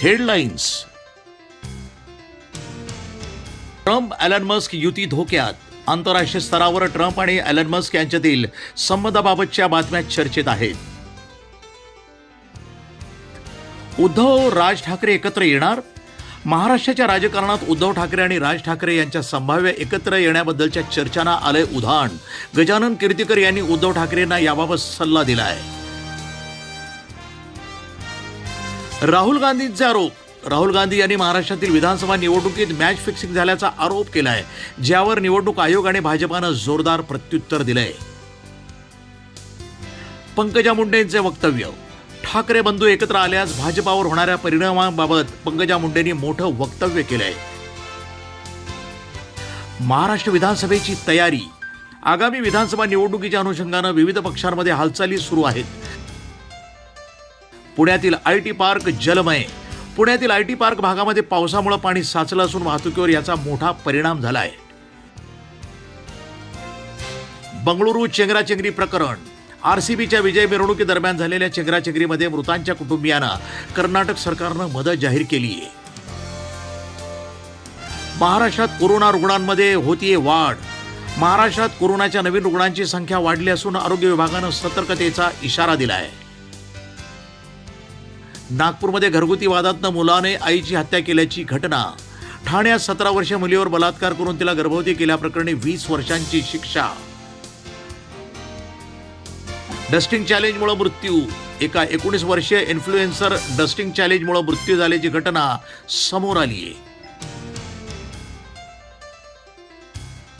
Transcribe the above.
Headlines. Trump Elon Musk युती धोक्यात. आंतरराष्ट्रीय स्तरावर ट्रम्प आणि एलन मस्क यांच्यातील संबंधाबाबतच्या बातम्या चर्चेत आहेत. उद्धव राज ठाकरे एकत्र येणार. महाराष्ट्राच्या राजकारणात उद्धव ठाकरे आणि राज ठाकरे यांच्या संभाव्य एकत्र येण्याबद्दलच्या चर्चांना आलंय उधाण. गजानन कीर्तीकर यांनी उद्धव ठाकरेंना याबाबत सल्ला दिलाय. राहुल गांधींचे आरोप. राहुल गांधी यांनी महाराष्ट्रातील विधानसभा निवडणुकीत मॅच फिक्सिंग झाल्याचा आरोप केलाय, ज्यावर निवडणूक आयोग आणि भाजपानं जोरदार प्रत्युत्तर दिलंय. पंकजा मुंडेंचे वक्तव्य. ठाकरे बंधू एकत्र आल्यास भाजपावर होणाऱ्या परिणामाबाबत पंकजा मुंडेंनी मोठं वक्तव्य केलंय. महाराष्ट्र विधानसभेची तयारी. आगामी विधानसभा निवडणुकीच्या अनुषंगानं विविध पक्षांमध्ये हालचाली सुरू आहेत. पुण्यातील आयटी पार्क जलमय. पुण्यातील आयटी पार्क भागामध्ये पावसामुळे पाणी साचलं असून वाहतुकीवर याचा मोठा परिणाम झालाय. बंगळुरू चेंगराचेंगरी प्रकरण. आरसीबीच्या विजय मिरवणुकीदरम्यान झालेल्या चेंगराचेंगरीमध्ये मृतांच्या कुटुंबियांना कर्नाटक सरकारनं मदत जाहीर केली आहे. महाराष्ट्रात कोरोना रुग्णांमध्ये होतीये वाढ. महाराष्ट्रात कोरोनाच्या नवीन रुग्णांची संख्या वाढली असून आरोग्य विभागानं सतर्कतेचा इशारा दिलाय. नागपूरमध्ये घरगुती वादातनं मुलाने आईची हत्या केल्याची घटना. ठाण्यात 17 वर्षीय मुलीवर बलात्कार करून तिला गर्भवती केल्याप्रकरणी 20 वर्षांची शिक्षा. डस्टिंग चॅलेंजमुळे मृत्यू. एका 19 वर्षीय इन्फ्लुएन्सर डस्टिंग चॅलेंजमुळे मृत्यू झाल्याची घटना समोर आली आहे.